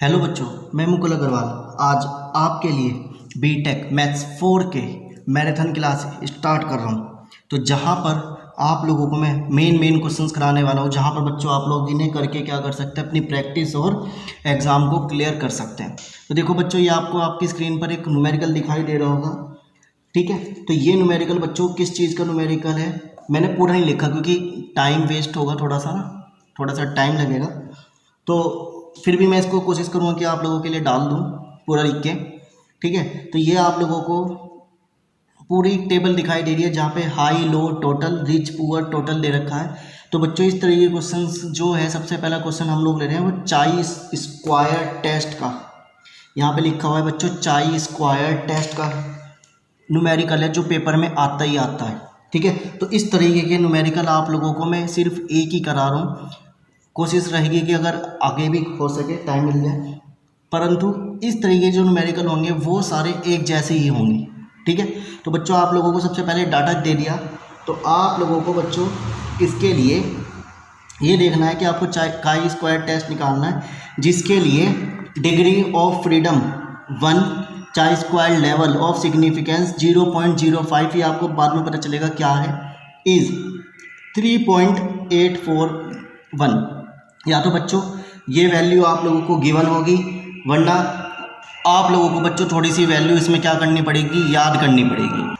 Hello बच्चों, मैं मुकुल अग्रवाल आज आपके लिए बीटेक मैथ्स 4 के मैराथन क्लास स्टार्ट कर रहा हूं। तो जहां पर आप लोगों को मैं मेन क्वेश्चंस कराने वाला हूं, जहां पर बच्चों आप लोग इन्हें करके क्या कर सकते हैं, अपनी प्रैक्टिस और एग्ज़ाम को क्लियर कर सकते हैं। तो देखो बच्चों, ये आपको आपकी स्क्रीन पर एक न्यूमेरिकल दिखाई दे रहा होगा, ठीक है। तो ये न्यूमेरिकल बच्चों किस चीज़ का न्यूमेरिकल है, मैंने पूरा नहीं लिखा क्योंकि टाइम वेस्ट होगा, थोड़ा सा टाइम लगेगा। तो फिर भी मैं इसको कोशिश करूँगा कि आप लोगों के लिए डाल दूँ पूरा लिख के, ठीक है। तो ये आप लोगों को पूरी टेबल दिखाई दे रही है जहाँ पे high low total rich poor total दे रखा है। तो बच्चों इस तरह के क्वेश्चंस जो है, सबसे पहला क्वेश्चन हम लोग ले रहे हैं वो चाई स्क्वायर टेस्ट का। यहाँ पे लिखा हुआ है बच्चों चाई स्क्वायर टेस्ट का न्यूमेरिकल है, जो पेपर में आता ही आता है, ठीक है। तो इस तरीके के न्यूमेरिकल आप लोगों को मैं सिर्फ एक ही करा रहा हूँ। कोशिश रहेगी कि अगर आगे भी हो सके टाइम मिल जाए, परंतु इस तरीके के जो न्यूमेरिकल होंगे वो सारे एक जैसे ही होंगे, ठीक है। तो बच्चों आप लोगों को सबसे पहले डाटा दे दिया, तो आप लोगों को बच्चों इसके लिए ये देखना है कि आपको काई स्क्वायर टेस्ट निकालना है, जिसके लिए डिग्री ऑफ फ्रीडम 1, चाई स्क्वायर लेवल ऑफ सिग्निफिकेंस 0.05, ये आपको बाद में पता चलेगा क्या है, इज़ 3.841। या तो बच्चों ये वैल्यू आप लोगों को गिवन होगी, वरना आप लोगों को बच्चों थोड़ी सी वैल्यू इसमें क्या करनी पड़ेगी, याद करनी पड़ेगी,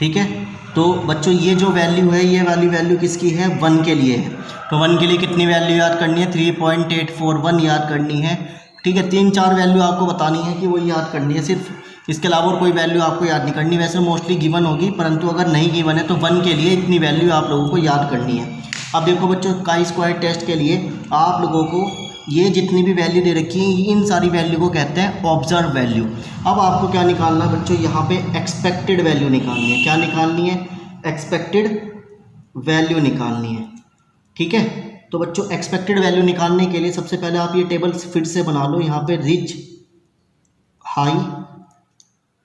ठीक है। तो बच्चों ये जो वैल्यू है, ये वाली वैल्यू किसकी है, 1 के लिए है। तो 1 के लिए कितनी वैल्यू याद करनी है, 3.841 याद करनी है, ठीक है। 3-4 वैल्यू आपको बतानी है कि वो याद करनी है सिर्फ, इसके अलावा और कोई वैल्यू आपको याद नहीं करनी। वैसे मोस्टली गिवन होगी, परंतु अगर नहीं गिवन है तो 1 के लिए इतनी वैल्यू आप लोगों को याद करनी है। अब देखो बच्चों, काई स्क्वायर टेस्ट के लिए आप लोगों को ये जितनी भी वैल्यू दे रखी है, इन सारी वैल्यू को कहते हैं ऑब्जर्व वैल्यू। अब आपको क्या निकालना है बच्चों, यहाँ पे एक्सपेक्टेड वैल्यू निकालनी है। क्या निकालनी है, एक्सपेक्टेड वैल्यू निकालनी है, ठीक है। तो बच्चों एक्सपेक्टेड वैल्यू निकालने के लिए सबसे पहले आप ये टेबल फिर से बना लो। यहाँ पे रिच, हाई,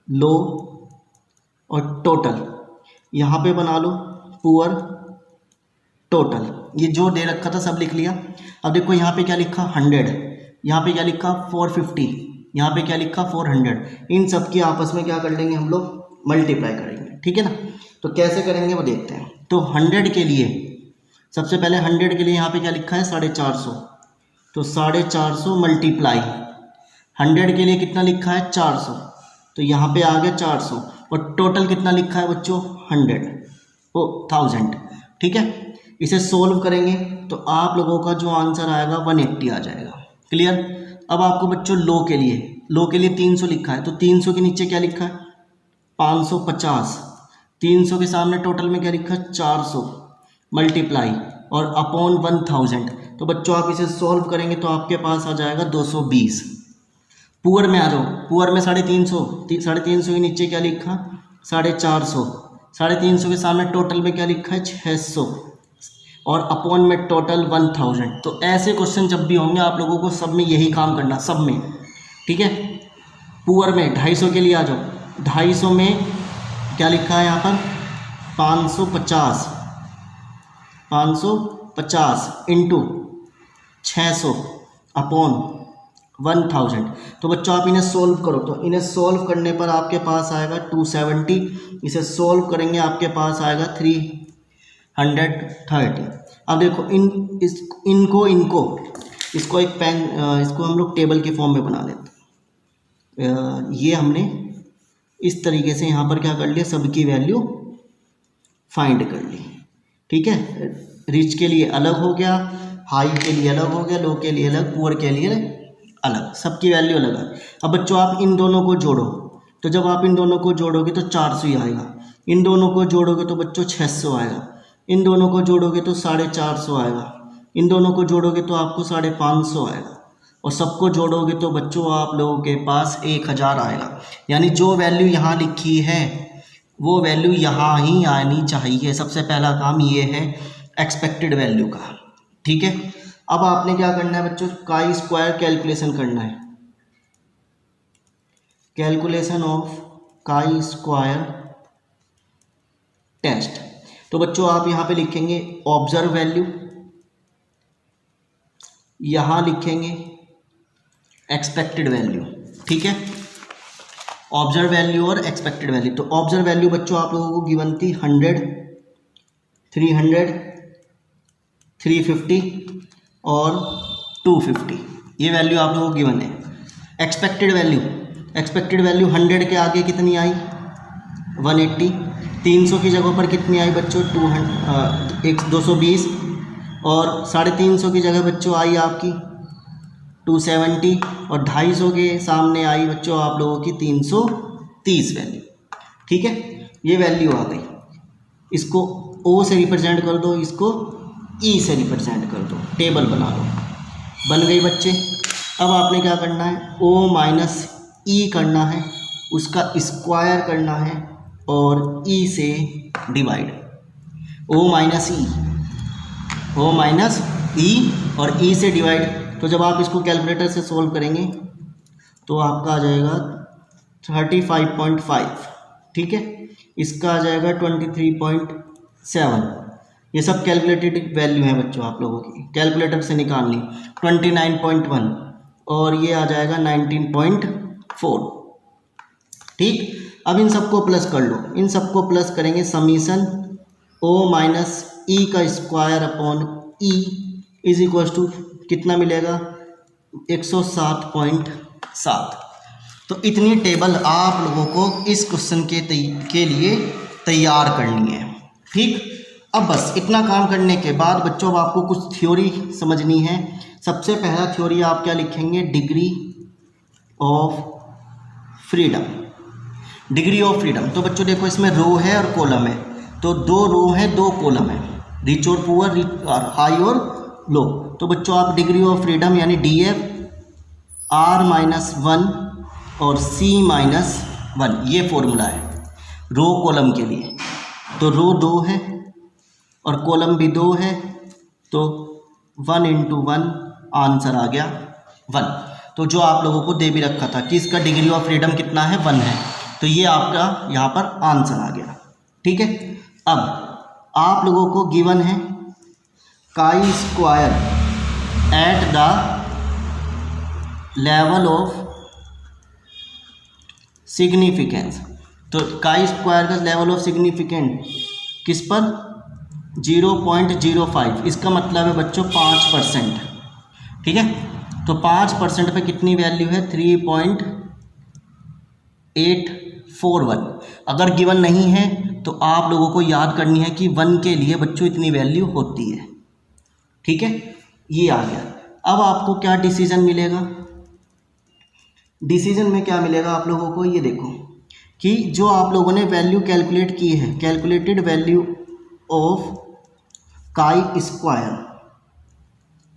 लो और टोटल यहाँ पे बना लो, पुअर, टोटल, ये जो दे रखा था सब लिख लिया। अब देखो यहाँ पे क्या लिखा, 100, यहाँ पे क्या लिखा 450, यहाँ पे क्या लिखा 400। इन सब की आपस में क्या कर लेंगे हम लोग, मल्टीप्लाई करेंगे, ठीक है ना। तो कैसे करेंगे वो देखते हैं। तो 100 के लिए सबसे पहले 100 के लिए यहाँ पे क्या लिखा है 450, तो 450 मल्टीप्लाई 100 के लिए कितना लिखा है 400, तो यहाँ पे आ गया 400। और टोटल कितना लिखा है बच्चों 1000, ठीक है। इसे सोल्व करेंगे तो आप लोगों का जो आंसर आएगा 180 आ जाएगा, क्लियर। अब आपको बच्चों लो के लिए 300 लिखा है, तो 300 के नीचे क्या लिखा है 550, 300 के सामने टोटल में क्या लिखा है 400 मल्टीप्लाई और अपॉन 1000। तो बच्चों आप इसे सोल्व करेंगे तो आपके पास आ जाएगा 220। पुअर में आ जाओ, पुअर में 350 के नीचे क्या लिखा 450, 350 के सामने टोटल में क्या लिखा है 600 और अपॉन में टोटल 1000। तो ऐसे क्वेश्चन जब भी होंगे आप लोगों को सब में यही काम करना, सब में, ठीक है। पुअर में 250 के लिए आ जाओ, 250 में क्या लिखा है यहाँ पर 550 इंटू 600 अपॉन 1000। तो बच्चों आप इन्हें सोल्व करो, तो इन्हें सोल्व करने पर आपके पास आएगा 270, इसे सोल्व करेंगे आपके पास आएगा 330। अब देखो इसको एक पेन, इसको हम लोग टेबल के फॉर्म में बना लेते हैं। ये हमने इस तरीके से यहाँ पर क्या कर लिया, सबकी वैल्यू फाइंड कर ली, ठीक है। रिच के लिए अलग हो गया, हाई के लिए अलग हो गया, लो के लिए अलग, पुअर के लिए अलग, सबकी वैल्यू अलग है। अब बच्चों आप इन दोनों को जोड़ो, तो जब आप इन दोनों को जोड़ोगे तो 400 ही आएगा, इन दोनों को जोड़ोगे तो बच्चों 600 आएगा, इन दोनों को जोड़ोगे तो 450 आएगा, इन दोनों को जोड़ोगे तो आपको 550 आएगा, और सबको जोड़ोगे तो बच्चों आप लोगों के पास 1000 आएगा। यानी जो वैल्यू यहाँ लिखी है वो वैल्यू यहाँ ही आनी चाहिए। सबसे पहला काम ये है एक्सपेक्टेड वैल्यू का, ठीक है। अब आपने क्या करना है बच्चों, काई स्क्वायर कैलकुलेशन करना है, calculation of chi square test. तो बच्चों आप यहाँ पे लिखेंगे ऑब्जर्व वैल्यू, यहाँ लिखेंगे एक्सपेक्टेड वैल्यू, ठीक है, ऑब्जर्व वैल्यू और एक्सपेक्टेड वैल्यू। तो ऑब्जर्व वैल्यू बच्चों आप लोगों को गिवन थी 100, 300, 350 और 250, ये वैल्यू आप लोगों को गिवन है। एक्सपेक्टेड वैल्यू 100 के आगे कितनी आई 180, 300 की जगह पर कितनी आई बच्चों 220 और 350 की जगह बच्चों आई आपकी 270 और 250 के सामने आई बच्चों आप लोगों की 330 वैल्यू, ठीक है। ये वैल्यू आ गई, इसको O से रिप्रेजेंट कर दो, इसको E से रिप्रेजेंट कर दो, टेबल बना दो, बन गई बच्चे। अब आपने क्या करना है O माइनस E करना है, उसका स्क्वायर करना है और E से डिवाइड, O माइनस E और E से डिवाइड। तो जब आप इसको कैलकुलेटर से सोल्व करेंगे तो आपका आ जाएगा 35.5, ठीक है, इसका आ जाएगा 23.7। ये सब कैलकुलेटेड वैल्यू है बच्चों आप लोगों की, कैलकुलेटर से निकालनी। 29.1 और ये आ जाएगा 19.4, ठीक। अब इन सबको प्लस कर लो, इन सबको प्लस करेंगे, समीशन O माइनस E का square upon E is equal to कितना मिलेगा 107.7। तो इतनी टेबल आप लोगों को इस क्वेश्चन के लिए तैयार करनी है, ठीक। अब बस इतना काम करने के बाद बच्चों अब आपको कुछ थ्योरी समझनी है। सबसे पहला थ्योरी आप क्या लिखेंगे, degree of freedom. Degree of freedom, तो बच्चों देखो इसमें रो है और कॉलम है, तो 2 रो है 2 कॉलम है, रिच और पुअर, हाई और लो। तो बच्चों आप डिग्री ऑफ फ्रीडम यानी DF R-1 और C-1, ये फॉर्मूला है रो कॉलम के लिए। तो रो 2 है और कॉलम भी 2 है, तो 1 × 1 आंसर आ गया 1। तो जो आप लोगों को दे भी रखा था कि इसका डिग्री ऑफ फ्रीडम कितना है 1 है, तो ये आपका यहाँ पर आंसर आ गया, ठीक है। अब आप लोगों को गिवन है chi square at the level of significance. तो काई स्क्वायर का लेवल ऑफ सिग्निफिकेंट किस पर 0.05, इसका मतलब है बच्चों 5%, ठीक है। तो 5% पे कितनी वैल्यू है 3.841। अगर गिवन नहीं है तो आप लोगों को याद करनी है कि 1 के लिए बच्चों इतनी वैल्यू होती है, ठीक है। ये आ गया। अब आपको क्या डिसीजन मिलेगा, डिसीजन में क्या मिलेगा आप लोगों को, ये देखो कि जो आप लोगों ने वैल्यू कैलकुलेट की है, calculated value of chi square,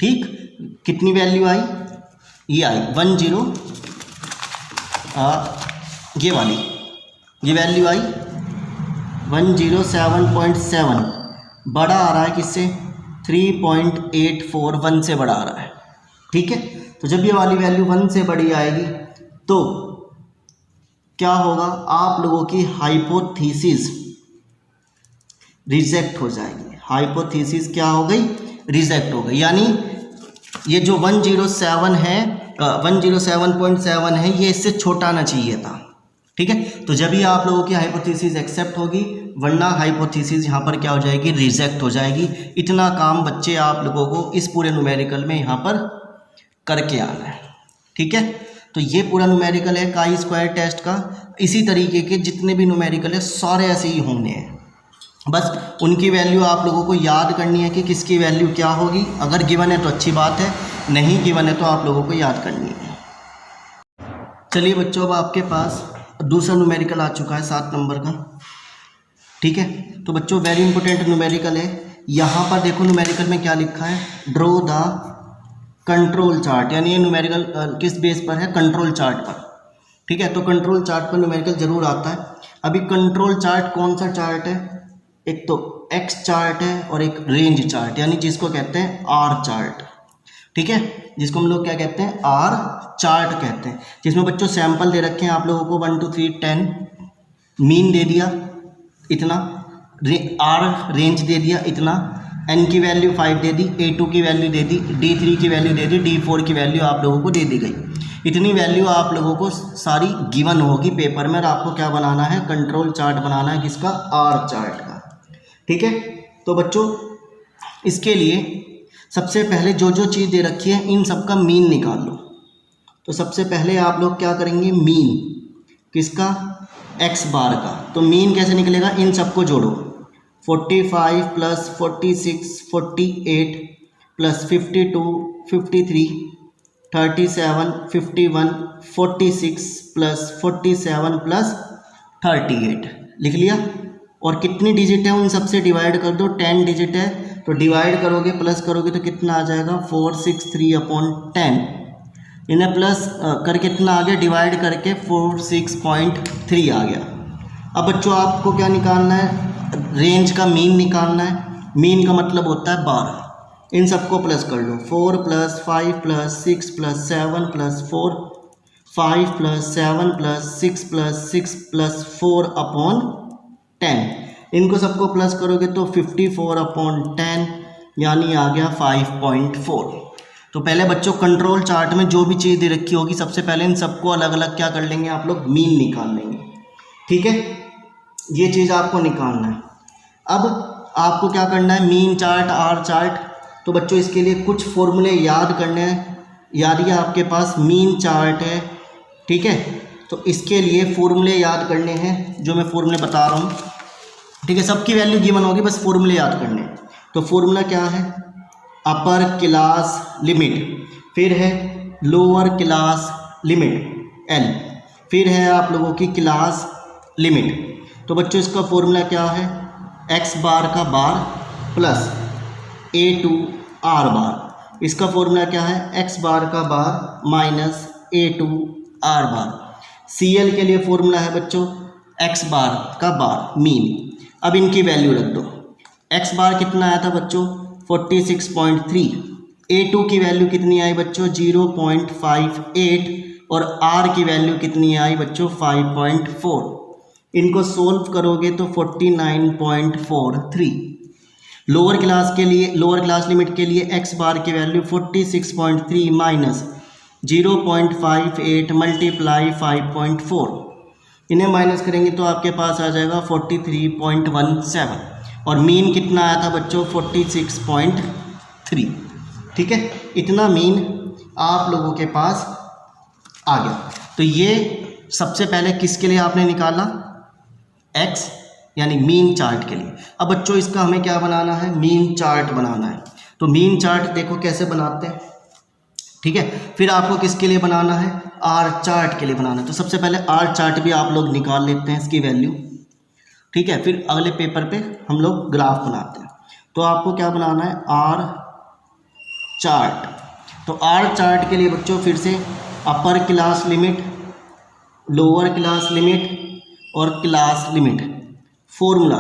ठीक, कितनी वैल्यू आई, ये आई 10, ये वाली ये वैल्यू आई 107.7, बड़ा आ रहा है किससे 3.841 से बड़ा आ रहा है, ठीक है। तो जब ये वाली वैल्यू 1 से बड़ी आएगी तो क्या होगा, आप लोगों की हाइपोथीसिस रिजेक्ट हो जाएगी। हाइपोथीसिस क्या हो गई, रिजेक्ट हो गई, यानी ये जो 107 है 107.7 है, ये इससे छोटा आना चाहिए था, ठीक है। तो जब ये आप लोगों की हाइपोथीसिस एक्सेप्ट होगी, वरना हाइपोथीसिस यहाँ पर क्या हो जाएगी, रिजेक्ट हो जाएगी। इतना काम बच्चे आप लोगों को इस पूरे न्यूमेरिकल में यहाँ पर करके आना है, ठीक है। तो ये पूरा न्यूमेरिकल है काई स्क्वायर टेस्ट का। इसी तरीके के जितने भी न्यूमेरिकल है सारे ऐसे ही होंगे हैं, बस उनकी वैल्यू आप लोगों को याद करनी है कि किसकी वैल्यू क्या होगी। अगर गिवन है तो अच्छी बात है, नहीं गिवन है तो आप लोगों को याद करनी है। चलिए बच्चों, अब आपके पास दूसरा न्यूमेरिकल आ चुका है 7 नंबर का, ठीक है। तो बच्चों वेरी इंपॉर्टेंट न्यूमेरिकल है। यहाँ पर देखो न्यूमेरिकल में क्या लिखा है, ड्रॉ द कंट्रोल चार्ट, यानी ये न्यूमेरिकल किस बेस पर है, कंट्रोल चार्ट पर, ठीक है। तो कंट्रोल चार्ट पर न्यूमेरिकल जरूर आता है। अभी कंट्रोल चार्ट कौन सा चार्ट है, एक तो एक्स चार्ट है और एक रेंज चार्ट, यानी जिसको कहते हैं आर चार्ट, ठीक है, जिसको हम लोग क्या कहते हैं, आर चार्ट कहते हैं। जिसमें बच्चों सैंपल दे रखे हैं आप लोगों को 1 2 3 10, मीन दे दिया इतना, आर रेंज दे दिया इतना, n की वैल्यू 5 दे दी, a2 की वैल्यू दे दी, d3 की वैल्यू दे दी, d4 की वैल्यू आप लोगों को दे दी गई। इतनी वैल्यू आप लोगों को सारी गिवन होगी पेपर में, और आपको क्या बनाना है, कंट्रोल चार्ट बनाना है, किसका, आर चार्ट का। ठीक है, तो बच्चों इसके लिए सबसे पहले जो जो चीज़ दे रखी है इन सब का मीन निकाल लो। तो सबसे पहले आप लोग क्या करेंगे, मीन किसका, एक्स बार का। तो मीन कैसे निकलेगा, इन सबको जोड़ो, 45 प्लस 46 48 प्लस 52 53 37 51 46 प्लस 47 प्लस 38 लिख लिया। और कितनी डिजिट है उन सबसे डिवाइड कर दो, 10 डिजिट है तो डिवाइड करोगे प्लस करोगे तो कितना आ जाएगा, 463/10। इन्हें प्लस कर कितना आ गया, डिवाइड करके 46.3 आ गया। अब बच्चों आपको क्या निकालना है, रेंज का मीन निकालना है। मीन का मतलब होता है 12। इन सबको प्लस कर लो, 4 plus 5 plus 6 plus 7 plus 4 5 plus 7 plus 6 plus 6 plus 4/10। इनको सबको प्लस करोगे तो 54/10 यानी आ गया 5.4। तो पहले बच्चों कंट्रोल चार्ट में जो भी चीज़ दे रखी होगी सबसे पहले इन सबको अलग अलग क्या कर लेंगे, आप लोग मीन निकाल लेंगे। ठीक है, ये चीज़ आपको निकालना है। अब आपको क्या करना है, मीन चार्ट, आर चार्ट। तो बच्चों इसके लिए कुछ फॉर्मूले याद करने हैं। याद ये आपके पास मीन चार्ट है, ठीक है, तो इसके लिए फॉर्मूले याद करने हैं, जो मैं फॉर्मूले बता रहा हूँ। ठीक है, सबकी वैल्यू गिवन होगी, बस फॉर्मूले याद करने हैं। तो फॉर्मूला क्या है, अपर क्लास लिमिट, फिर है लोअर क्लास लिमिट एल, फिर है आप लोगों की क्लास लिमिट। तो बच्चों इसका फॉर्मूला क्या है, एक्स बार का बार प्लस a2 आर बार। इसका फॉर्मूला क्या है, एक्स बार का bar minus a2 R bar. CL के लिए फॉर्मूला है बच्चों एक्स बार का बार मीन। अब इनकी वैल्यू रख दो, एक्स बार कितना आया था बच्चों 46.3, a2 की वैल्यू कितनी आई बच्चों 0.58 और r की वैल्यू कितनी आई बच्चों 5.4। इनको सोल्व करोगे तो 49.43। लोअर क्लास के लिए, लोअर क्लास लिमिट के लिए एक्स बार की वैल्यू 46.3 माइनस 0.58 मल्टीप्लाई 5.4। इन्हें माइनस करेंगे तो आपके पास आ जाएगा 43.17 और मीन कितना आया था बच्चों 46.3। ठीक है, इतना मीन आप लोगों के पास आ गया। तो ये सबसे पहले किसके लिए आपने निकाला, एक्स यानी मीन चार्ट के लिए। अब बच्चों इसका हमें क्या बनाना है, मीन चार्ट बनाना है। तो मीन चार्ट देखो कैसे बनाते हैं। ठीक है, फिर आपको किसके लिए बनाना है, आर चार्ट के लिए बनाना है। तो सबसे पहले आर चार्ट भी आप लोग निकाल लेते हैं इसकी वैल्यू। ठीक है, फिर अगले पेपर पे हम लोग ग्राफ बनाते हैं। तो आपको क्या बनाना है, आर चार्ट। तो आर चार्ट के लिए बच्चों फिर से अपर class limit, lower class limit और क्लास लिमिट। फॉर्मूला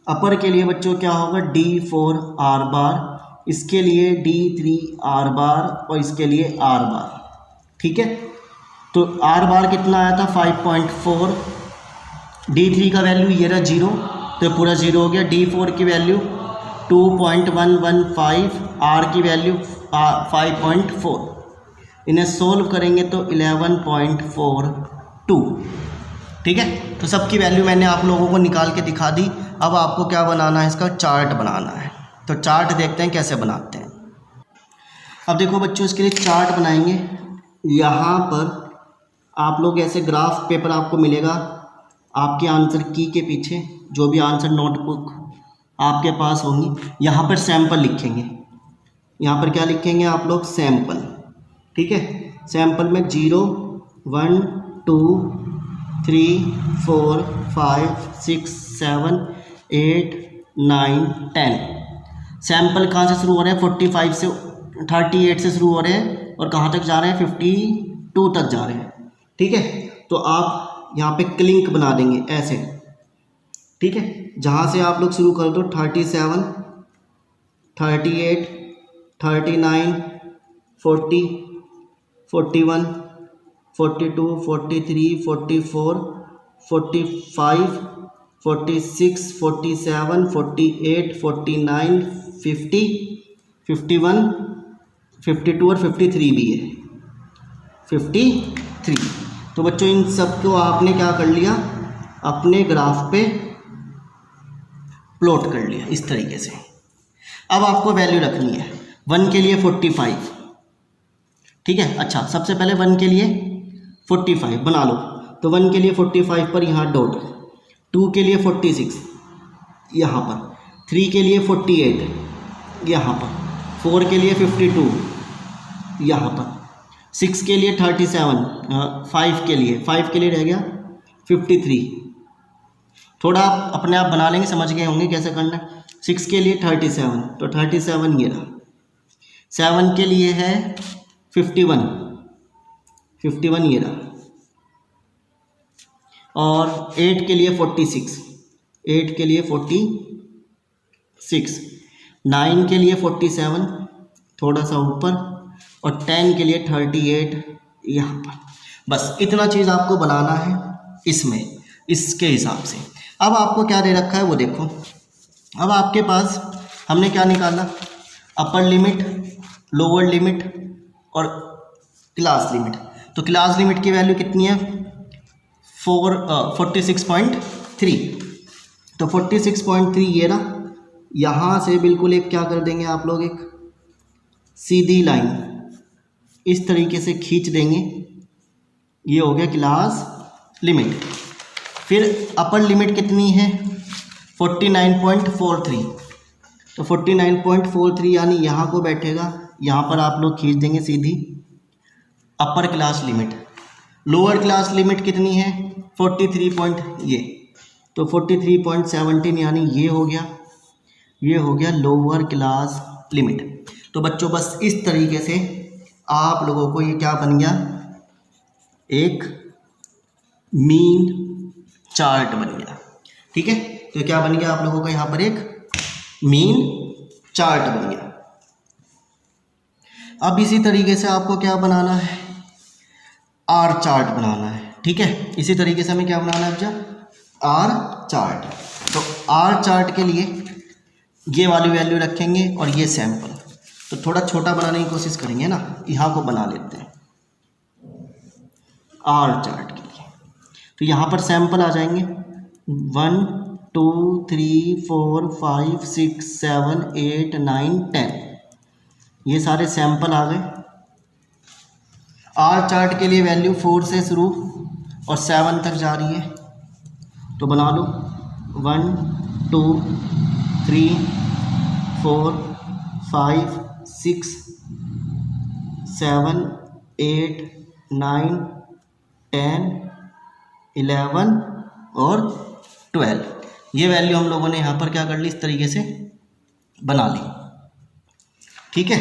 अपर के लिए बच्चों क्या होगा D4 आर बार, इसके लिए D3 आर बार और इसके लिए आर बार। ठीक है, तो आर बार कितना आया था 5.4, D3 का वैल्यू ये रहा 0 तो पूरा 0 हो गया, D4 की वैल्यू 2.115, आर की वैल्यू 5.4। इन्हें सोल्व करेंगे तो 11.42। ठीक है, तो सबकी वैल्यू मैंने आप लोगों को निकाल के दिखा दी। अब आपको क्या बनाना है, इसका चार्ट बनाना है। तो चार्ट देखते हैं कैसे बनाते हैं। अब देखो बच्चों इसके लिए चार्ट बनाएंगे। यहाँ पर आप लोग ऐसे ग्राफ पेपर आपको मिलेगा आपके आंसर की के पीछे, जो भी आंसर नोटबुक आपके पास होंगी, यहाँ पर सैंपल लिखेंगे। यहाँ पर क्या लिखेंगे आप लोग, सैंपल। ठीक है, सैंपल में 0 1 2 3 4 5 6 7 8 9 10। सैंपल कहाँ से शुरू हो रहे हैं, 45 से 38 से शुरू हो रहे हैं और कहाँ तक जा रहे हैं 52 तक जा रहे हैं। ठीक है, तो आप यहाँ पे क्लिंक बना देंगे ऐसे। ठीक है, जहाँ से आप लोग शुरू कर दो 37 38 39 40 41 42 43 44 45 46 47 48 49 50, 51, 52 और 53 भी है, 53। तो बच्चों इन सब को आपने क्या कर लिया, अपने ग्राफ पे प्लॉट कर लिया इस तरीके से। अब आपको वैल्यू रखनी है 1 के लिए 45, ठीक है। अच्छा, सबसे पहले 1 के लिए 45 बना लो। तो 1 के लिए 45 पर यहाँ डॉट, 2 के लिए 46 यहाँ पर, 3 के लिए 48 यहाँ पर, 4 के लिए 52 यहाँ पर, 6 के लिए 37, 5 के लिए रह गया 53। थोड़ा आप अपने आप बना लेंगे, समझ गए होंगे कैसे करना है। 6 के लिए 37, तो 37 ये रहा। 7 के लिए है 51, 51 ये रहा। और 8 के लिए 46, 8 के लिए 46, 9 के लिए 47 थोड़ा सा ऊपर, और 10 के लिए 38 यहाँ पर। बस इतना चीज़ आपको बनाना है इसमें, इसके हिसाब से। अब आपको क्या दे रखा है वो देखो। अब आपके पास हमने क्या निकाला, अपर लिमिट, लोअर लिमिट और क्लास लिमिट। तो क्लास लिमिट की वैल्यू कितनी है, 46.3। तो 46.3 ये रहा। यहाँ से बिल्कुल एक क्या कर देंगे आप लोग, एक सीधी लाइन इस तरीके से खींच देंगे, ये हो गया क्लास लिमिट। फिर अपर लिमिट कितनी है, 49.43। तो 49.43 यानी यहाँ को बैठेगा, यहाँ पर आप लोग खींच देंगे सीधी upper class limit. Lower class limit कितनी है, 43 ये, तो 43.17 यानी ये हो गया, ये हो गया लोअर क्लास लिमिट। तो बच्चों बस इस तरीके से आप लोगों को ये क्या बन गया, एक मीन चार्ट बन गया, ठीक है। तो क्या बन गया आप लोगों का, यहाँ पर एक मीन चार्ट बन गया। अब इसी तरीके से आपको क्या बनाना है, आर चार्ट बनाना है, ठीक है। इसी तरीके से हमें क्या बनाना है बच्चा, आर चार्ट। तो आर चार्ट के लिए ये वाली वैल्यू रखेंगे और ये सैंपल। तो थोड़ा छोटा बनाने की कोशिश करेंगे ना, यहाँ को बना लेते हैं आर चार्ट के लिए। तो यहाँ पर सैंपल आ जाएंगे 1 2 3 4 5 6 7 8 9 10, ये सारे सैंपल आ गए। आर चार्ट के लिए वैल्यू 4 से शुरू और 7 तक जा रही है। तो बना लो 1 2 3 4 5 6 7 8 9 10 11 और 12। ये वैल्यू हम लोगों ने यहाँ पर क्या कर ली, इस तरीके से बना ली, ठीक है।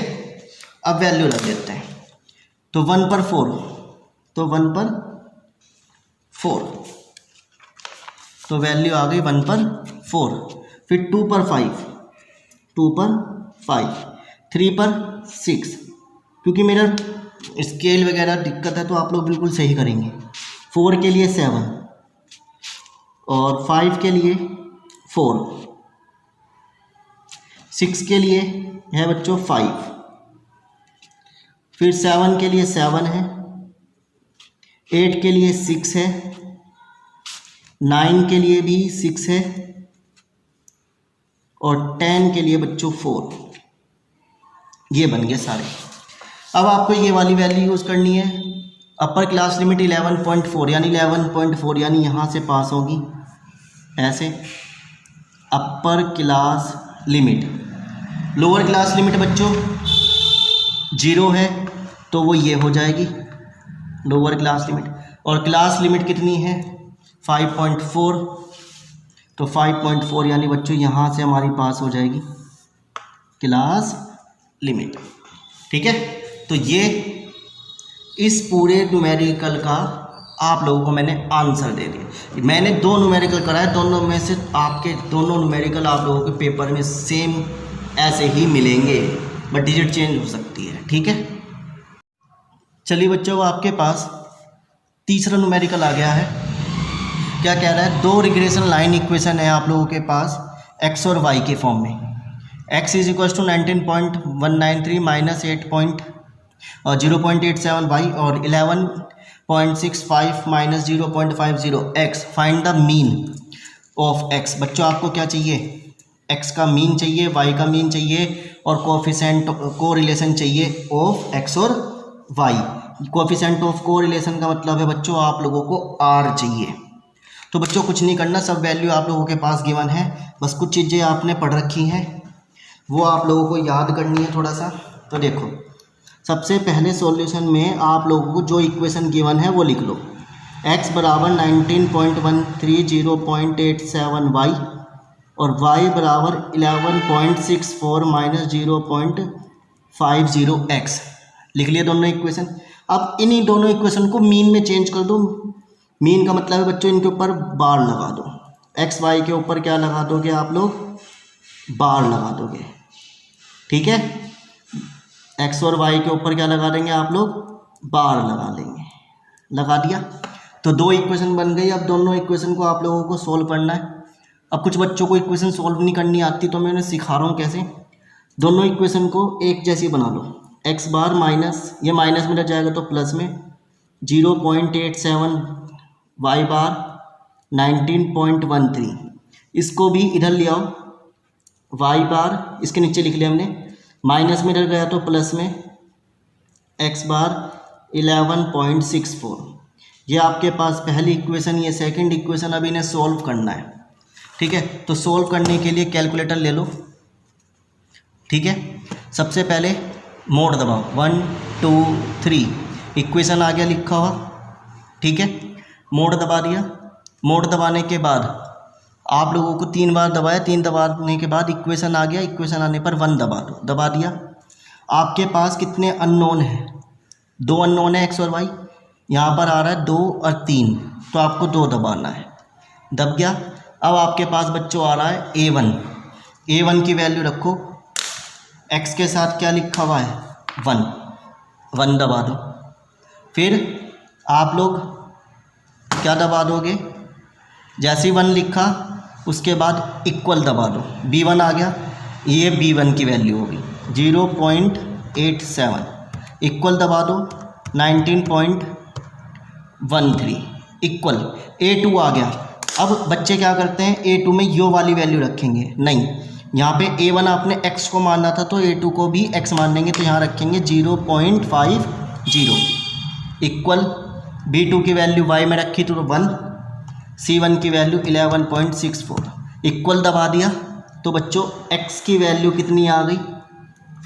अब वैल्यू रख देते हैं। तो 1 पर 4, तो 1 पर 4, तो वैल्यू आ गई 1 पर 4। फिर 2 पर 5, 2 पर 5, 3 पर 6, क्योंकि मेरा स्केल वगैरह दिक्कत है तो आप लोग बिल्कुल सही करेंगे। 4 के लिए 7 और 5 के लिए 4, 6 के लिए है बच्चों 5, फिर 7 के लिए 7 है, 8 के लिए 6 है, 9 के लिए भी 6 है और 10 के लिए बच्चों 4। ये बन गए सारे। अब आपको ये वाली वैल्यू यूज़ करनी है। अपर क्लास लिमिट 11.4 यानी 11.4 यानी यहाँ से पास होगी ऐसे अपर class limit. Lower class limit बच्चों 0 है तो वो ये हो जाएगी लोअर क्लास लिमिट। और क्लास लिमिट कितनी है 5.4, तो 5.4 यानी बच्चों यहाँ से हमारी पास हो जाएगी क्लास लिमिट, ठीक है। तो ये इस पूरे न्यूमेरिकल का आप लोगों को मैंने आंसर दे दिया। मैंने 2 न्यूमेरिकल कराए, दोनों में से आपके दोनों न्यूमेरिकल आप लोगों के पेपर में सेम ऐसे ही मिलेंगे, बट डिजिट चेंज हो सकती है, ठीक है। चलिए बच्चों, आपके पास तीसरा न्यूमेरिकल आ गया है। क्या कह रहा है, 2 रिग्रेशन लाइन इक्वेशन है आप लोगों के पास x और y के फॉर्म में। x is equal to 19.193 minus 0.87 y और 11.65 minus 0.50 x। Find the mean of x। बच्चों आपको क्या चाहिए, x का मीन चाहिए, y का मीन चाहिए और कोफिशिएंट को रिलेशन चाहिए ऑफ x और y। कोफिशिएंट ऑफ को रिलेशन का मतलब है बच्चों आप लोगों को r चाहिए। तो बच्चों कुछ नहीं करना, सब वैल्यू आप लोगों के पास गिवन है, बस कुछ चीज़ें आपने पढ़ रखी हैं वो आप लोगों को याद करनी है थोड़ा सा। तो देखो सबसे पहले सॉल्यूशन में आप लोगों को जो इक्वेशन गिवन है वो लिख लो। x बराबर 19.130.87 y और y बराबर 11.64 माइनस 0.50 x। लिख लिया दोनों इक्वेशन। अब इन्हीं दोनों इक्वेशन को मीन में चेंज कर दो। मीन का मतलब है बच्चों इनके ऊपर बार लगा दो। एक्स वाई के ऊपर क्या लगा दोगे आप लोग, बार लगा दोगे, ठीक है। एक्स और वाई के ऊपर क्या लगा देंगे आप लोग, बार लगा देंगे। लगा दिया तो दो इक्वेशन बन गई। अब दोनों इक्वेशन को आप लोगों को सोल्व करना है। अब कुछ बच्चों को इक्वेशन सोल्व नहीं करनी आती तो मैं उन्हें सिखा रहा हूँ कैसे। दोनों इक्वेशन को एक जैसी बना लो। एक्स बार माइनस, ये माइनस में रह जाएगा तो प्लस में 0.87 वाई बार 19.13, इसको भी इधर ले आओ। वाई बार इसके नीचे लिख लिया हमने, माइनस में इधर गया तो प्लस में एक्स बार 11.64। ये आपके पास पहली इक्वेशन, ये सेकंड इक्वेशन। अब इन्हें सॉल्व करना है, ठीक है। तो सॉल्व करने के लिए कैलकुलेटर ले लो, ठीक है। सबसे पहले मोड दबाओ, 1 2 3, इक्वेशन आ गया लिखा हुआ, ठीक है। मोड दबा दिया। मोड दबाने के बाद आप लोगों को 3 बार दबाया, 3 दबाने के बाद इक्वेशन आ गया। इक्वेशन आने पर 1 दबा दो, दबा दिया। आपके पास कितने अननोन हैं, 2 अननोन है एक्स और वाई। यहाँ पर आ रहा है 2 और 3, तो आपको 2 दबाना है, दब गया। अब आपके पास बच्चों आ रहा है a1। a1 की वैल्यू रखो, x के साथ क्या लिखा हुआ है 1, 1 दबा दो। फिर आप लोग क्या दबा दोगे, जैसे 1 लिखा उसके बाद इक्वल दबा दो, b1 आ गया। ये b1 की वैल्यू होगी 0.87, इक्वल दबा दो 19.13, इक्वल। a2 आ गया। अब बच्चे क्या करते हैं, a2 में यो वाली वैल्यू रखेंगे, नहीं, यहाँ पे a1 आपने x को मानना था तो a2 को भी x मान देंगे, तो यहाँ रखेंगे 0.50, इक्वल। b2 की वैल्यू y में रखी तो 1, c1 की वैल्यू 11.64, इक्वल दबा दिया। तो बच्चों x की वैल्यू कितनी आ गई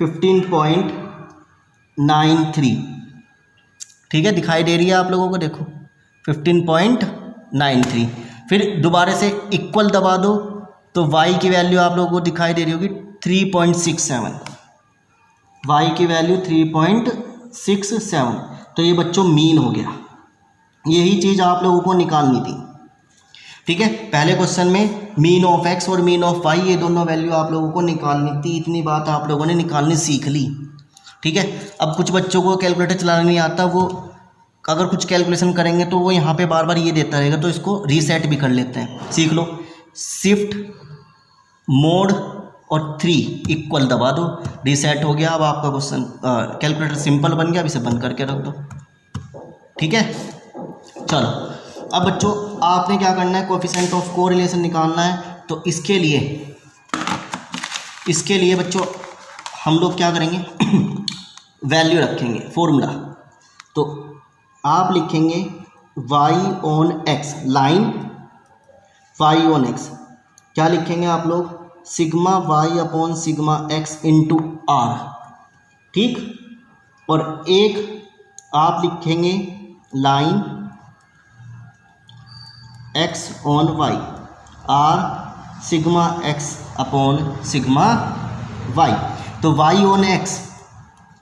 15.93, ठीक है, दिखाई दे रही है आप लोगों को, देखो 15.93। फिर दोबारा से इक्वल दबा दो तो y की वैल्यू आप लोगों को दिखाई दे रही होगी 3.67, y की वैल्यू 3.67। तो ये बच्चों मीन हो गया। यही चीज़ आप लोगों को निकालनी थी, ठीक है। पहले क्वेश्चन में मीन ऑफ x और मीन ऑफ y, ये दोनों वैल्यू आप लोगों को निकालनी थी। इतनी बात आप लोगों ने निकालनी सीख ली, ठीक है। अब कुछ बच्चों को कैलकुलेटर चलाना नहीं आता, वो अगर कुछ कैलकुलेशन करेंगे तो वो यहाँ पे बार बार ये देता रहेगा, तो इसको रीसेट भी कर लेते हैं, सीख लो। शिफ्ट मोड और 3 इक्वल दबा दो, रीसेट हो गया। अब आपका क्वेश्चन कैलकुलेटर सिंपल बन गया। अब इसे बंद करके रख दो, ठीक है। चलो अब बच्चों आपने क्या करना है, कोफिशिएंट ऑफ कोरिलेशन निकालना है। तो इसके लिए बच्चों हम लोग क्या करेंगे वैल्यू रखेंगे, फॉर्मूला। तो आप लिखेंगे y on x, line y on x क्या लिखेंगे आप लोग, sigma y upon sigma x into r, ठीक। और एक आप लिखेंगे line x on y, r sigma x upon sigma y। तो y ऑन x,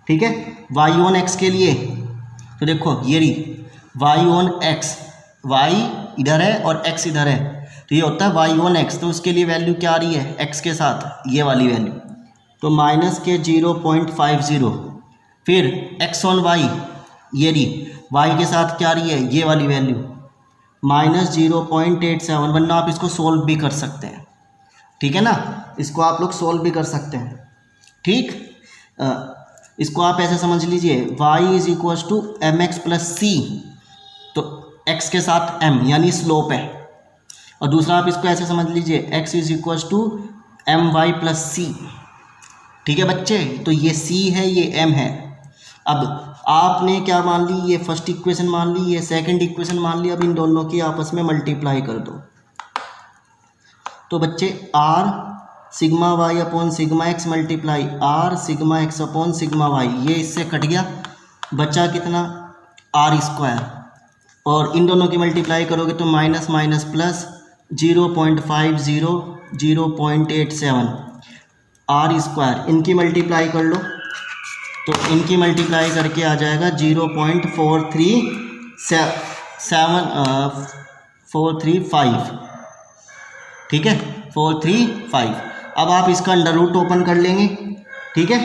ठीक है, y ऑन x के लिए तो देखो ये रही y ऑन x, y इधर है और x इधर है, तो ये होता है y ऑन x। तो उसके लिए वैल्यू क्या आ रही है x के साथ, ये वाली वैल्यू, तो माइनस के 0.50। फिर x ऑन y, ये रही y के साथ क्या आ रही है, ये वाली वैल्यू माइनस 0.87, वरना आप इसको सोल्व भी कर सकते हैं। ठीक है ना। इसको आप लोग सोल्व भी कर सकते हैं। ठीक, इसको आप ऐसे समझ लीजिए, y is equal to M X plus C, तो x के साथ m यानी स्लोप है। और दूसरा आप इसको ऐसे समझ लीजिए, x is equal to M Y plus C. ठीक है बच्चे, तो ये c है, ये m है। अब आपने क्या मान ली, ये फर्स्ट इक्वेशन मान ली, ये सेकंड इक्वेशन मान ली। अब इन दोनों की आपस में मल्टीप्लाई कर दो, तो बच्चे r sigma Y upon sigma x multiply r sigma x upon sigma y, ये इससे कट गया, बचा कितना r स्क्वायर, और इन दोनों की मल्टीप्लाई करोगे तो minus minus plus 0.50 0.87 r square, इनकी मल्टीप्लाई कर लो तो इनकी मल्टीप्लाई करके आ जाएगा 0.435। ठीक है, 435। अब आप इसका अंडर रूट ओपन कर लेंगे। ठीक है,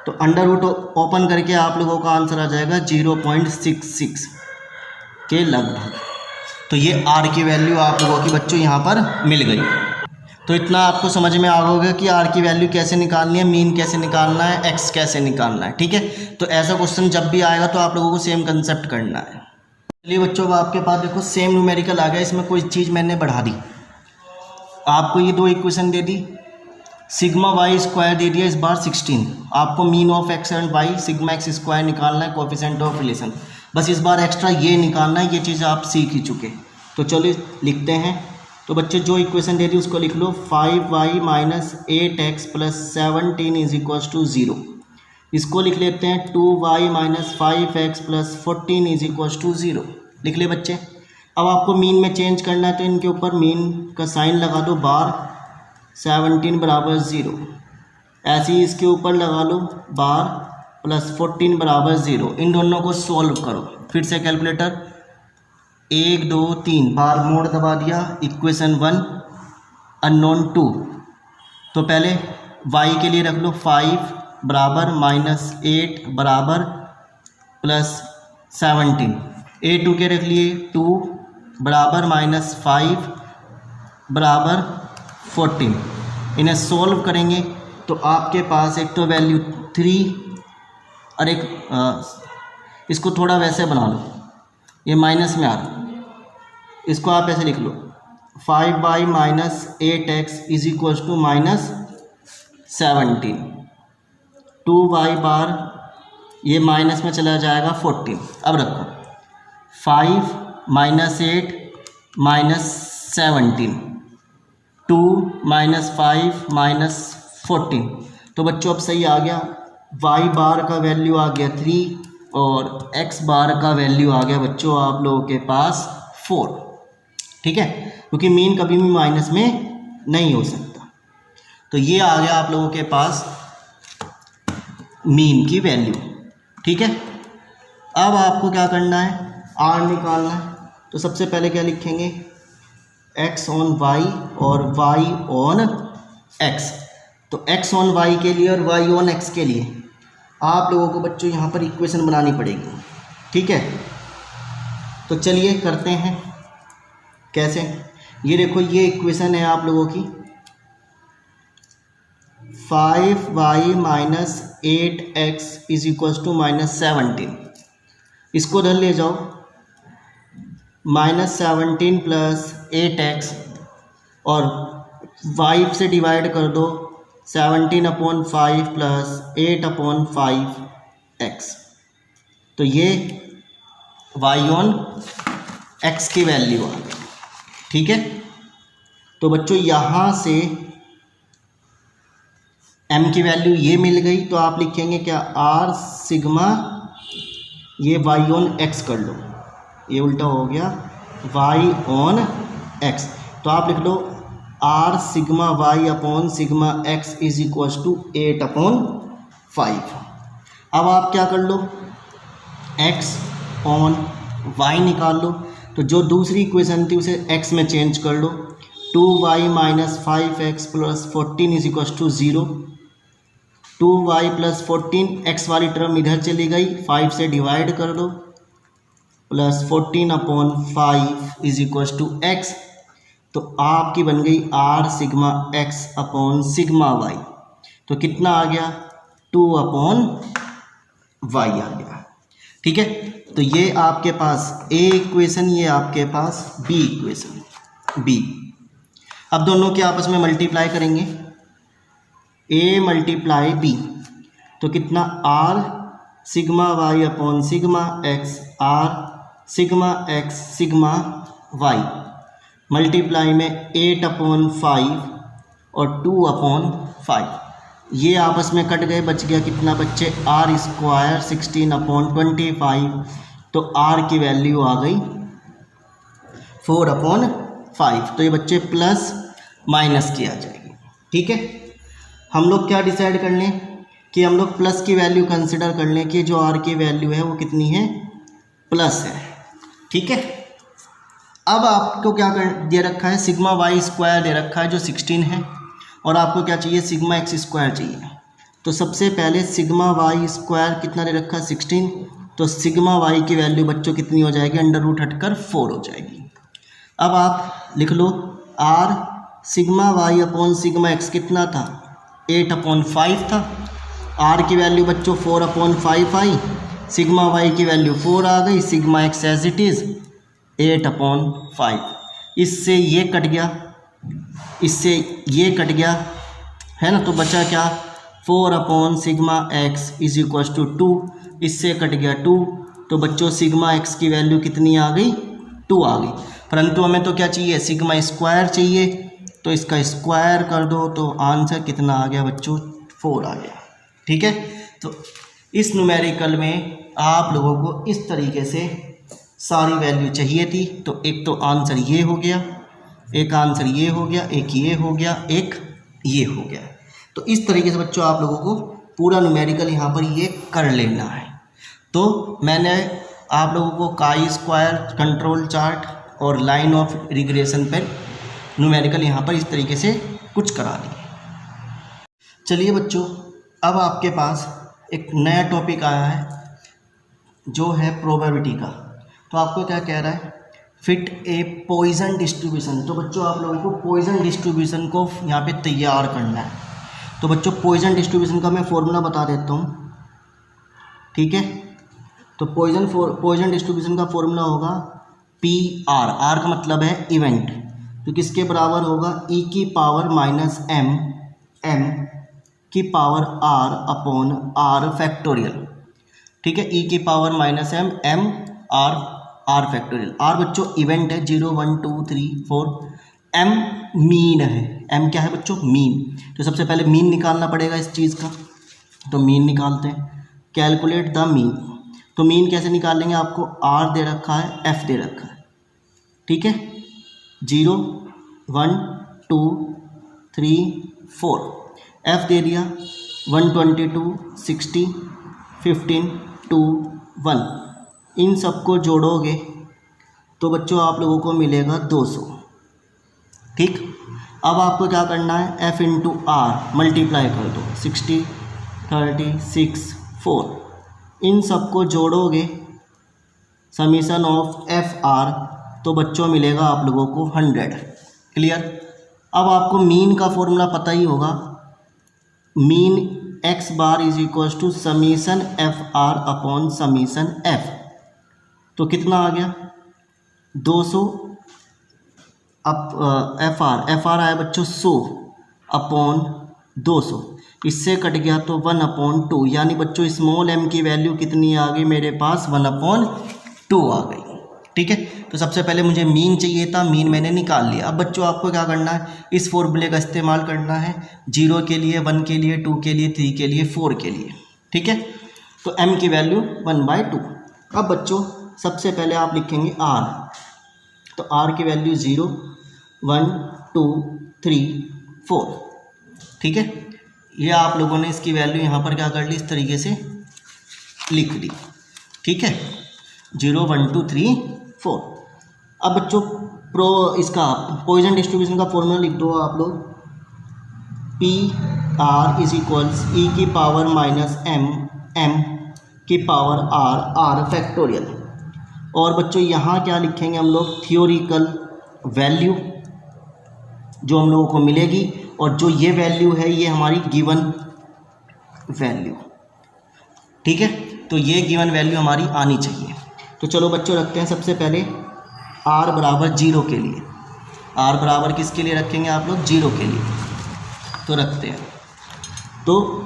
तो अंडर रूट ओपन करके आप लोगों का आंसर आ जाएगा 0.66 के लगभग। तो ये r की वैल्यू आप लोगों की बच्चों यहाँ पर मिल गई। तो इतना आपको समझ में आ गया कि r की वैल्यू कैसे निकालनी है, मीन कैसे निकालना है, x कैसे निकालना है। ठीक है, तो ऐसा क्वेश्चन जब भी आएगा तो आप लोगों को सेम कंसेप्ट करना है। चलिए बच्चों, आपके पास देखो सेम न्यूमेरिकल आ गया, इसमें कोई चीज़ मैंने बढ़ा दी। आपको ये दो इक्वेशन दे दी, सिग्मा वाई स्क्वायर दे दिया, इस बार 16। आपको mean of x and y sigma x square निकालना है, कोएफिशिएंट ऑफ रिलेशन, बस इस बार एक्स्ट्रा ये निकालना है। ये चीज़ आप सीख ही चुके। तो चलिए लिखते हैं। तो बच्चे जो इक्वेशन दे दी उसको लिख लो, 5y minus 8x plus 17 is equal to 0। इसको लिख लेते हैं 2y minus 5x plus 14 is equal to 0। लिख ले बच्चे। अब आपको मीन में चेंज करना है, तो इनके ऊपर मीन का साइन लगा दो, बार 17 बराबर 0। ऐसे ही इसके ऊपर लगा लो बार प्लस 14 बराबर 0। इन दोनों को सोल्व करो। फिर से कैलकुलेटर, 1 2 3 बार मोड़ दबा दिया, इक्वेशन 1 अननोन 2। तो पहले y के लिए रख लो 5 बराबर माइनस 8 बराबर प्लस 17। a2 के रख लिए 2 बराबर माइनस 5 बराबर 14। इन्हें सोल्व करेंगे तो आपके पास एक तो वैल्यू 3 और एक इसको थोड़ा वैसे बना लो, ये माइनस में आ रहा, इसको आप ऐसे लिख लो 5y minus 8x is equal to minus 17। 2y बार ये माइनस में चला जाएगा 14। अब रखो 5 माइनस 8 माइनस 17, 2 माइनस 5 माइनस 14। तो बच्चों अब सही आ गया, y बार का वैल्यू आ गया 3 और x बार का वैल्यू आ गया बच्चों आप लोगों के पास 4। ठीक है, क्योंकि मीन कभी भी माइनस में नहीं हो सकता। तो ये आ गया आप लोगों के पास मीन की वैल्यू। ठीक है, अब आपको क्या करना है, r निकालना है। तो सबसे पहले क्या लिखेंगे, x ऑन y और y ऑन x। तो x ऑन y के लिए और y ऑन x के लिए आप लोगों को बच्चों यहाँ पर इक्वेशन बनानी पड़ेगी। ठीक है, तो चलिए करते हैं। कैसे, ये देखो ये इक्वेशन है आप लोगों की, 5y minus 8x is equal to minus 17। इसको इधर ले जाओ, माइनस 17 प्लस 8x और 5 से डिवाइड कर दो, 17 अपॉन 5 प्लस 8 अपॉन 5x। तो ये y ऑन x की वैल्यू आ गई। ठीक है, तो बच्चों यहाँ से m की वैल्यू ये मिल गई, तो आप लिखेंगे क्या, r सिग्मा, ये y ऑन x कर लो, ये उल्टा हो गया y ऑन x। तो आप लिख लो r sigma y upon sigma x is equal to 8 upon 5। अब आप क्या कर लो, x ऑन y निकाल लो। तो जो दूसरी इक्वेशन थी उसे x में चेंज कर लो, 2y minus 5x plus 14 is equal to 0। 2y plus 14, x वाली टर्म इधर चली गई, 5 से डिवाइड कर दो, plus 14 upon 5 is equal to x। तो आपकी बन गई r sigma x upon sigma y. तो कितना आ गया 2 अपॉन वाई आ गया। ठीक है, तो ये आपके पास ए इक्वेशन, ये आपके पास बी इक्वेशन बी। अब दोनों के आपस में मल्टीप्लाई करेंगे, ए मल्टीप्लाई बी, तो कितना r sigma Y upon sigma x, r sigma x sigma y, multiply में 8 अपॉन 5 और 2 अपॉन 5। ये आपस में कट गए, बच गया कितना बच्चे आर स्क्वायर 16 अपॉन 25। तो आर की वैल्यू आ गई 4 अपॉन 5। तो ये बच्चे प्लस माइनस की आ जाएगी। ठीक है, हम लोग क्या डिसाइड कर लें कि हम लोग प्लस की वैल्यू कंसिडर कर लें कि जो आर की वैल्यू है वो कितनी है, प्लस है। ठीक है, अब आपको क्या कर दे रखा है, सिग्मा वाई स्क्वायर दे रखा है जो 16 है, और आपको क्या चाहिए, सिग्मा एक्स स्क्वायर चाहिए। तो सबसे पहले सिग्मा वाई स्क्वायर कितना दे रखा है 16, तो सिग्मा वाई की वैल्यू बच्चों कितनी हो जाएगी, अंडर रूट हटकर 4 हो जाएगी। अब आप लिख लो R sigma Y upon sigma X कितना था, 8 अपॉन 5 था। आर की वैल्यू बच्चों 4 अपॉन 5 आई, सिग्मा वाई की वैल्यू 4 आ गई, sigma x as it is 8 upon 5। इससे ये कट गया, इससे ये कट गया, है ना, तो बचा क्या 4 upon sigma x is equal to 2। इससे कट गया 2, तो बच्चों सिग्मा एक्स की वैल्यू कितनी आ गई, 2 आ गई। परंतु हमें तो क्या चाहिए, सिग्मा स्क्वायर चाहिए, तो इसका स्क्वायर कर दो तो आंसर कितना आ गया बच्चों, 4 आ गया। ठीक है, तो इस न्यूमेरिकल में आप लोगों को इस तरीके से सारी वैल्यू चाहिए थी। तो एक तो आंसर ये हो गया, एक आंसर ये हो गया, एक ये हो गया, एक ये हो गया। तो इस तरीके से बच्चों आप लोगों को पूरा न्यूमेरिकल यहाँ पर ये कर लेना है। तो मैंने आप लोगों को काई स्क्वायर, कंट्रोल चार्ट और लाइन ऑफ रिग्रेशन पर न्यूमेरिकल यहाँ पर इस तरीके से कुछ करा दिए। चलिए बच्चों, अब आपके पास एक नया टॉपिक आया है जो है प्रोबेबिलिटी का। तो आपको क्या कह रहा है, फिट ए पॉइजन डिस्ट्रीब्यूशन। तो बच्चों आप लोगों को पॉइजन डिस्ट्रीब्यूशन को यहाँ पे तैयार करना है। तो बच्चों पॉइजन डिस्ट्रीब्यूशन का मैं फॉर्मूला बता देता हूँ। ठीक है, तो पॉइजन डिस्ट्रीब्यूशन का फॉर्मूला होगा पी आर, आर का मतलब है इवेंट, तो किसके बराबर होगा, ई की पावर माइनस एम, एम की power r upon r factorial. ठीक है, ई की power minus m, m r factorial. R बच्चों इवेंट है, 0 1 2 3 4। एम मीन है, एम क्या है बच्चों, मीन। तो सबसे पहले मीन निकालना पड़ेगा इस चीज़ का, तो मीन निकालते हैं, कैलकुलेट द मीन। तो मीन कैसे निकालेंगे, आपको आर दे रखा है, एफ दे रखा है। ठीक है, 0 1 2 3 4, एफ दे दिया 122 60 15 2 1। इन सबको जोड़ोगे तो बच्चों आप लोगों को मिलेगा 200। ठीक, अब आपको क्या करना है, एफ इंटू आर मल्टीप्लाई कर दो, 60 36 4। इन सबको जोड़ोगे समीशन ऑफ एफ आर, तो बच्चों मिलेगा आप लोगों को 100। क्लियर। अब आपको मीन का फॉर्मूला पता ही होगा, mean x bar is equal to summation f r upon summation f. तो कितना आ गया 200 अब एफ आर आया बच्चों 100 अपॉन 200। इससे कट गया तो 1 अपॉन 2, यानी बच्चों स्मॉल एम की वैल्यू कितनी आ गई मेरे पास, 1 अपॉन 2 आ गई। ठीक है, तो सबसे पहले मुझे मीन चाहिए था, मीन मैंने निकाल लिया। अब बच्चों आपको क्या करना है, इस फॉर्मूले का इस्तेमाल करना है 0 के लिए, 1 के लिए, 2 के लिए, 3 के लिए, 4 के लिए। ठीक है, तो m की वैल्यू 1/2। अब बच्चों सबसे पहले आप लिखेंगे r, तो r की वैल्यू 0 1 2 3 4। ठीक है, ये आप लोगों ने इसकी वैल्यू यहाँ पर क्या कर ली, इस तरीके से लिख दी। ठीक है, 0 1 2 3 4। अब बच्चों इसका पॉइजन डिस्ट्रीब्यूशन का फॉर्मूला लिख दो आप लोग, पी आर इज इक्वल्स ई की पावर माइनस एम, एम की पावर आर, आर फैक्टोरियल। और बच्चों यहाँ क्या लिखेंगे हम लोग, थियोरिकल वैल्यू जो हम लोगों को मिलेगी, और जो ये वैल्यू है ये हमारी गिवन वैल्यू। ठीक है, तो ये गिवन वैल्यू हमारी आनी चाहिए। तो चलो बच्चों रखते हैं सबसे पहले r बराबर 0 के लिए। r बराबर किसके लिए रखेंगे आप लोग? 0 के लिए। तो रखते हैं, तो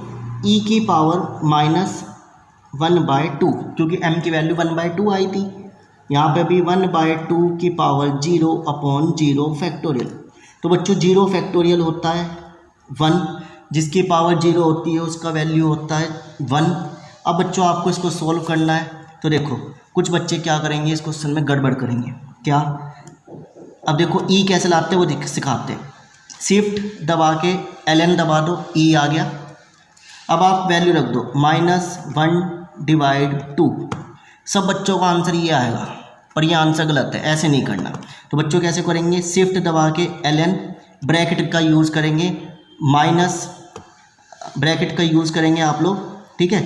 e की पावर -1/2, क्योंकि m की वैल्यू 1/2 आई थी, यहाँ पे भी 1/2 की पावर 0/0 फैक्टोरियल। तो बच्चों 0 फैक्टोरियल होता है 1, जिसकी पावर 0 होती है उसका वैल्यू होता है 1। अब बच्चों आपको इसको सोल्व करना है, तो देखो कुछ बच्चे क्या करेंगे, इस क्वेश्चन में गड़बड़ करेंगे। क्या? अब देखो e कैसे लाते हैं वो सिखाते हैं। शिफ्ट दबा के ln दबा दो, e आ गया। अब आप वैल्यू रख दो -1/2। सब बच्चों का आंसर ये आएगा, पर ये आंसर गलत है, ऐसे नहीं करना। तो बच्चों कैसे करेंगे? शिफ्ट दबा के ln, ब्रैकेट का यूज़ करेंगे, माइनस ब्रैकेट का यूज़ करेंगे आप लोग, ठीक है।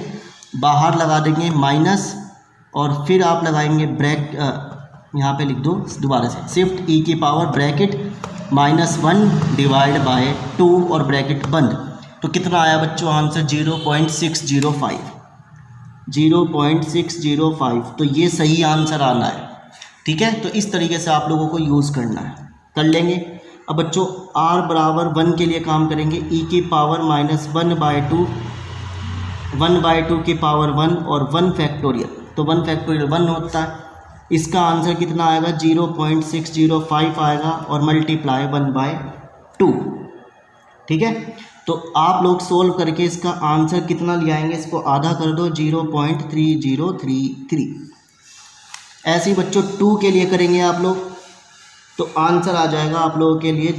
बाहर लगा देंगे माइनस, और फिर आप लगाएंगे यहाँ पे लिख दो दोबारा से, शिफ्ट e की पावर ब्रैकेट -1/2 और ब्रैकेट बंद। तो कितना आया बच्चों आंसर? 0.605। 0.605, तो ये सही आंसर आना है। ठीक है, तो इस तरीके से आप लोगों को यूज़ करना है, कर लेंगे। अब बच्चों r बराबर 1 के लिए काम करेंगे, e की पावर -1/2, 1/2 की पावर 1 और 1 फैक्टोरियल, तो 1 फैक्टोरियल 1 होता है। इसका आंसर कितना आएगा? 0.605 आएगा, और मल्टीप्लाई 1/2। ठीक है, तो आप लोग सोल्व करके इसका आंसर कितना ले आएंगे, इसको आधा कर दो, 0.3033। ऐसे ही बच्चों 2 के लिए करेंगे आप लोग, तो आंसर आ जाएगा आप लोगों के लिए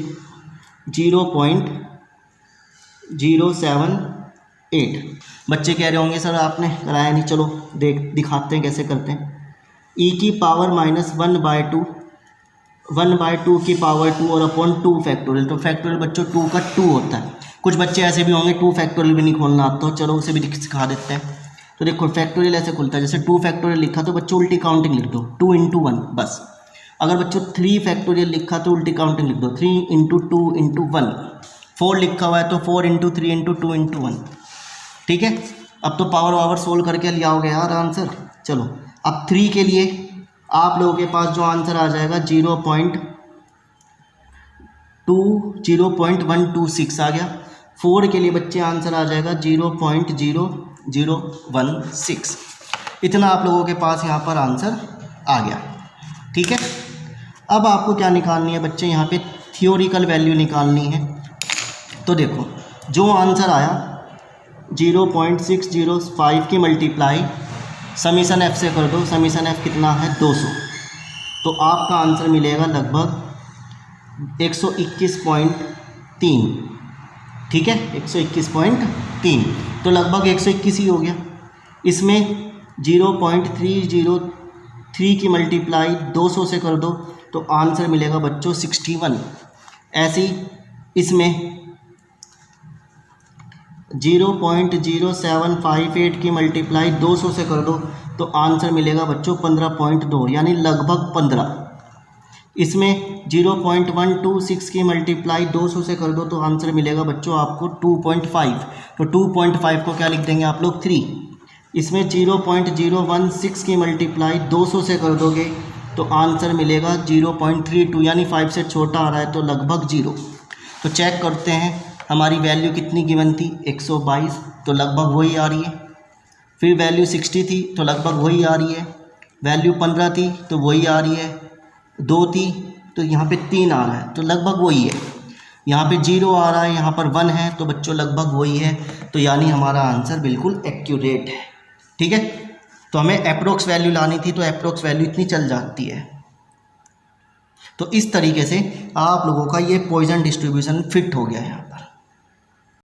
0.078। बच्चे कह रहे होंगे सर आपने कराया नहीं, चलो दिखाते हैं कैसे करते हैं। e की पावर -1/2, 1/2 की पावर 2 और अपॉन 2 फैक्टोरियल। तो फैक्टोरियल बच्चों 2 का 2 होता है। कुछ बच्चे ऐसे भी होंगे 2 फैक्टोरियल भी नहीं खोलना आता, तो चलो उसे भी सिखा देते हैं। तो देखो फैक्टोरियल ऐसे खुलता है, जैसे 2 फैक्टोरियल लिखा तो बच्चों उल्टी काउंटिंग लिख दो, 2 × 1 बस। अगर बच्चों 3 फैक्टोरियल लिखा तो उल्टी काउंटिंग लिख दो, 3 × 2 × 1। 4 लिखा हुआ है तो 4 × 3 × 2 × 1। ठीक है, अब तो पावर वावर सोल्व करके ले आओगे यार आंसर। चलो अब 3 के लिए आप लोगों के पास जो आंसर आ जाएगा 0.126 आ गया। 4 के लिए बच्चे आंसर आ जाएगा 0.0016। इतना आप लोगों के पास यहाँ पर आंसर आ गया। ठीक है, अब आपको क्या निकालनी है बच्चे? यहाँ पे थियोरिकल वैल्यू निकालनी है। तो देखो जो आंसर आया 0.605 की मल्टीप्लाई समीशन f से कर दो, समीशन f कितना है 200, तो आपका आंसर मिलेगा लगभग 121.3। ठीक है, 121.3, तो लगभग 121 ही हो गया। इसमें 0.303 की मल्टीप्लाई 200 से कर दो, तो आंसर मिलेगा बच्चों 61। ऐसे ही इसमें 0.0758 की मल्टीप्लाई 200 से कर दो, तो आंसर मिलेगा बच्चों 15.2, यानी लगभग 15। इसमें 0.126 की मल्टीप्लाई 200 से कर दो, तो आंसर मिलेगा बच्चों आपको 2.5। तो 2.5 को क्या लिख देंगे आप लोग? 3। इसमें 0.016 की मल्टीप्लाई 200 से कर दोगे, तो आंसर मिलेगा 0.32, यानी 5 से छोटा आ रहा है, तो लगभग 0। तो चेक करते हैं हमारी वैल्यू कितनी गिवन थी, 122, तो लगभग वही आ रही है। फिर वैल्यू 60 थी तो लगभग वही आ रही है। वैल्यू 15 थी तो वही आ रही है। 2 थी तो यहाँ पे 3 आ रहा है, तो लगभग वही है। यहाँ पे 0 आ रहा है, यहाँ पर 1 है, तो बच्चों लगभग वही है। तो यानी हमारा आंसर बिल्कुल एक्यूरेट है। ठीक है, तो हमें अप्रोक्स वैल्यू लानी थी, तो अप्रोक्स वैल्यू इतनी चल जाती है। तो इस तरीके से आप लोगों का ये पॉइजन डिस्ट्रीब्यूशन फिट हो गया है यहाँ पर।